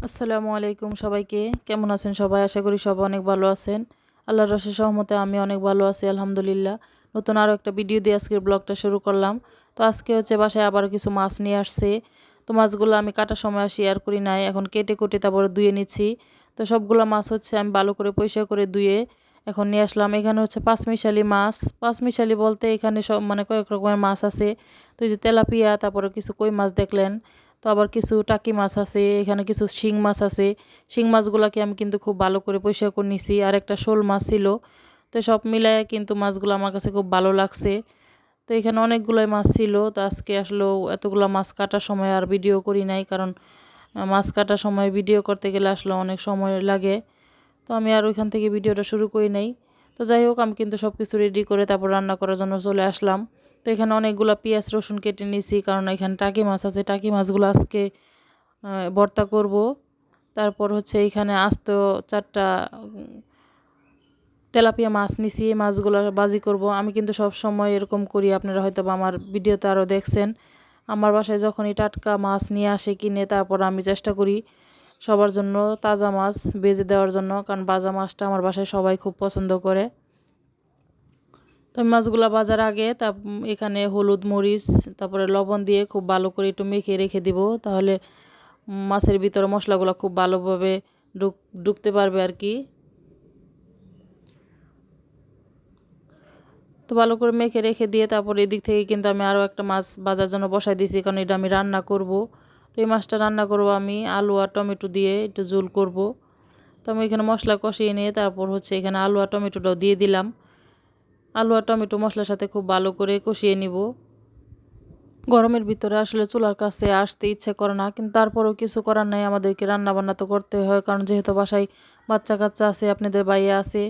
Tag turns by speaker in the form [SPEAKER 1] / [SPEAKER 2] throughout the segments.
[SPEAKER 1] আসসালামু আলাইকুম সবাইকে। কেমন আছেন সবাই? আশা করি সবাই অনেক ভালো আছেন। আল্লাহর অশেষ রহমতে আমি অনেক ভালো আছি আলহামদুলিল্লাহ। নতুন আরও একটা ভিডিও দিয়ে আজকের ব্লগটা শুরু করলাম। তো আজকে বাসায় আবারও কিছু মাছ নিয়ে আসছে। তো মাছগুলো আমি কাটার সময় আর শেয়ার করি নাই। এখন কেটে কুটে তারপরে ধুয়ে নিচ্ছি। তো সবগুলো মাছ আমি ভালো করে পরিষ্কার করে ধুয়ে এখন নিয়ে আসলাম। এখানে পাঁচমিশালি মাছ। পাঁচমিশালি বলতে এখানে সব কয়েক রকমের মাছ আছে। তো এই যে তেলাপিয়া, তারপরে কিছু কই মাছ দেখলেন। তো আবার কিছু টাকি মাছ আছে, এখানে কিছু শিং মাছ আছে। শিং মাছগুলোকে আমি কিন্তু খুব ভালো করে পরিষ্কার করে নিছি। আর একটা শোল মাছ ছিল। তো সব মিলায় কিন্তু মাছগুলো আমার কাছে খুব ভালো লাগছে। তো এখানে অনেকগুলোই মাছ ছিল। তো আজকে আসলেও এতগুলো মাছ কাটার সময় আর ভিডিও করি নাই, কারণ মাছ কাটার সময় ভিডিও করতে গেলে আসলে অনেক সময় লাগে। তো আমি আর ওইখান থেকে ভিডিওটা শুরু করি নাই। তো যাই হোক, আমি কিন্তু সব কিছু রেডি করে তারপর রান্না করার জন্য চলে আসলাম। তো এখানে অনেকগুলো পেঁয়াজ রসুন কেটে নিয়েছি, কারণ এখানে টাকি মাছ আছে। টাকি মাছগুলো আজকে ভর্তা করব। তারপর এখানে আস্ত 4টা তেলাপিয়া মাছ নিছি। এই মাছগুলো ভাজি করব। আমি কিন্তু সব সময় এরকম করি, আপনারা হয়তো বা আমার ভিডিওতে আরও দেখছেন। আমার বাসায় যখনই টাটকা মাছ নিয়ে আসে কিনে, তারপর আমি চেষ্টা করি সবার জন্য তাজা মাছ ভেজে দেওয়ার জন্য, কারণ ভাজা মাছটা আমার বাসায় সবাই খুব পছন্দ করে। তো মাছগুলো ভাজার আগে এখানে হলুদ মরিচ তারপরে লবণ দিয়ে খুব ভালো করে একটু মেখে রেখে দিব, তাহলে মাছের ভিতরে মশলাগুলো খুব ভালোভাবে ঢুকতে পারবে আর কি। তো ভালো করে মেখে রেখে দিয়ে তারপর এদিক থেকে কিন্তু আমি আরও একটা মাছ ভাজার জন্য বসাই দিয়েছি, কারণ এটা আমি রান্না করব। তো এই মাছটা রান্না করব আমি আলু আর টমেটো দিয়ে একটু ঝোল করব। তো আমি এখানে মশলা কষিয়ে নিয়ে তারপর এখানে আলু আর টমেটোটাও দিয়ে দিলাম। আলু আর টমেটো মশলার সাথে খুব ভালো করে কষিয়ে নিব। গরমের ভিতরে আসলে চুলার কাছে আসতে ইচ্ছে করে না, কিন্তু তারপরেও কিছু করার নাই, আমাদেরকে রান্না বান্না তো করতে হয়, কারণ যেহেতু বাসায় বাচ্চা কাচ্চা আছে, আপনাদের ভাইয়া আছে।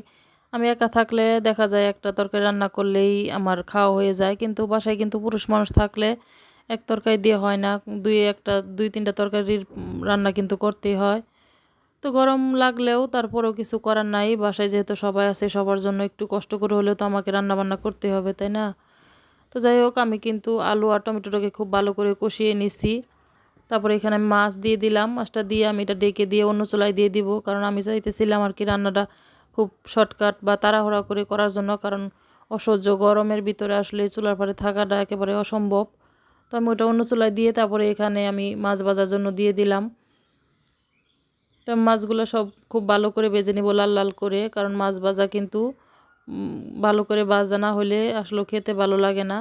[SPEAKER 1] আমি একা থাকলে দেখা যায় একটা তরকারি রান্না করলেই আমার খাওয়া হয়ে যায়, কিন্তু বাসায় কিন্তু পুরুষ মানুষ থাকলে এক তরকারি দিয়ে হয় না, দুই তিনটা তরকারির রান্না কিন্তু করতেই হয়। তো গরম লাগলেও তারপরেও কিছু করার নাই, বাসায় যেহেতু সবাই আছে, সবার জন্য একটু কষ্ট করে হলেও তো আমাকে রান্না বান্না করতে হবে, তাই না? তো যাই হোক, আমি কিন্তু আলু আর টমেটোটাকে খুব ভালো করে কষিয়ে নিছি। তারপরে এখানে আমি মাছ দিয়ে দিলাম। মাছটা দিয়ে আমি এটা ডেকে দিয়ে অন্য চুলায় দিয়ে দিব, কারণ আমি চাইতেছিলাম আর কি রান্নাটা খুব শর্টকাট বা তাড়াহুড়া করে করার জন্য, কারণ অসহ্য গরমের ভিতরে আসলে চুলার পাড়ে থাকাটা একেবারে অসম্ভব। তো আমি ওটা অন্য চুলায় দিয়ে তারপরে এখানে আমি মাছ ভাজার জন্য দিয়ে দিলাম। তো মাছগুলো সব খুব ভালো করে ভেজে নিব লাল লাল করে, কারণ মাছ ভাজা কিন্তু ভালো করে ভাজা না হলে আসলে খেতে ভালো লাগে না।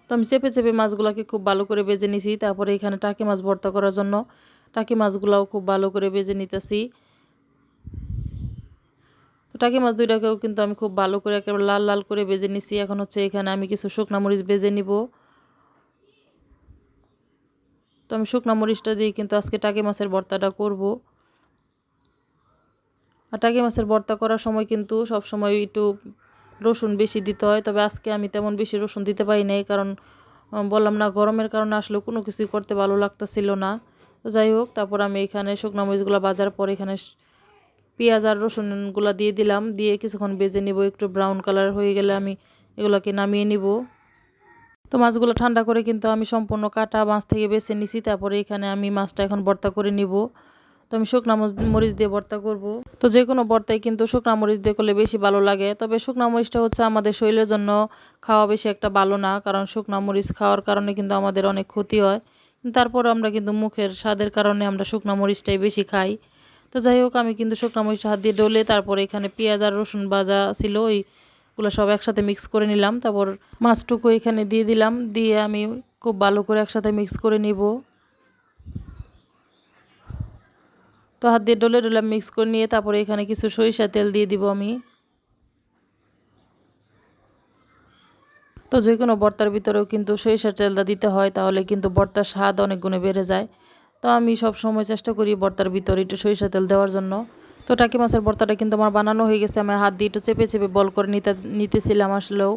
[SPEAKER 1] তো আমি চেপে চেপে মাছগুলোকে খুব ভালো করে ভেজে নিছি। তারপরে এখানে টাকি মাছ ভর্তা করার জন্য টাকি মাছগুলোও খুব ভালো করে ভেজে নিতেছি। তো টাকি মাছ দুইটাকেও কিন্তু আমি খুব ভালো করে একেবারে লাল লাল করে ভেজে নিছি। এখন এখানে আমি কিছু শুকনা মরিচ ভেজে নিব। তো আমি শুকনা মরিচটা দিয়ে কিন্তু আজকে টাকি মাছের ভর্তাটা করব। আর টাকি মাছের ভর্তা করার সময় কিন্তু সব সময় একটু রসুন বেশি দিতে হয়, তবে আজকে আমি তেমন বেশি রসুন দিতে পারি নাই, কারণ বললাম না, গরমের কারণে আসলে কোনো কিছুই করতে ভালো লাগতেছিল না। তো যাই হোক, তারপর আমি এখানে শুকনো মরিচগুলো ভাজার পর এখানে পেঁয়াজ আর রসুনগুলো দিয়ে দিলাম, দিয়ে কিছুক্ষণ ভেজে নিব। একটু ব্রাউন কালার হয়ে গেলে আমি এগুলোকে নামিয়ে নিব। তো মাছগুলো ঠান্ডা করে কিন্তু আমি সম্পূর্ণ কাটা মাছ থেকে বেছে নিছি। তারপরে এখানে আমি মাছটা এখন ভর্তা করে নিব। তো আমি শুকনা মরিচ দিয়ে ভর্তা করব। তো যে কোনো ভর্তাই কিন্তু শুকনা মরিচ দিয়ে করলে বেশি ভালো লাগে, তবে শুকনা মরিচটা আমাদের শরীরের জন্য খাওয়া বেশি একটা ভালো না, কারণ শুকনা মরিচ খাওয়ার কারণে কিন্তু আমাদের অনেক ক্ষতি হয়। তারপর আমরা কিন্তু মুখের স্বাদের কারণে আমরা শুকনা মরিচটাই বেশি খাই। তো যাই হোক, আমি কিন্তু শুকনা মরিচটা হাত দিয়ে ডলে তারপরে এখানে পেঁয়াজ আর রসুন ভাজা ছিল, ওইগুলো সব একসাথে মিক্স করে নিলাম। তারপর মাছটুকু এখানে দিয়ে দিলাম, দিয়ে আমি খুব ভালো করে একসাথে মিক্স করে নিব। তো হাত দিয়ে ডলে ডলে মিক্স করে নিয়ে তারপরে এখানে কিছু সরিষা তেল দিয়ে দিব আমি। তো যে কোনো ভর্তার ভিতরেও কিন্তু সরিষার তেলটা দিতে হয়, তাহলে কিন্তু ভর্তার স্বাদ অনেক গুণে বেড়ে যায়। তো আমি সব সময় চেষ্টা করি ভর্তার ভিতরে একটু সরিষা তেল দেওয়ার জন্য। তো টাকি মাছের ভর্তাটা কিন্তু আমার বানানো হয়ে গেছে। আমি হাত দিয়ে একটু চেপে চেপে বল করে নিতেছিলাম আসলেও।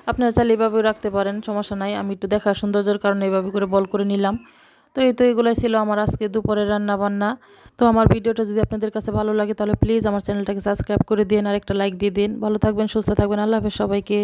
[SPEAKER 1] আপনারা চাইলে এভাবেও রাখতে পারেন, সমস্যা নাই। আমি একটু দেখার সৌন্দর্যের কারণে এভাবে করে বল করে নিলাম। তো এগুলাই ছিল আমার আজকে দুপুরের রান্না বান্না। তো আমার ভিডিওটা যদি আপনাদের কাছে ভালো লাগে, তাহলে প্লিজ আমার চ্যানেলটাকে সাবস্ক্রাইব করে দিন আর একটা লাইক দিয়ে দিন। ভালো থাকবেন, সুস্থ থাকবেন। আল্লাহ হাফেজ সবাইকে।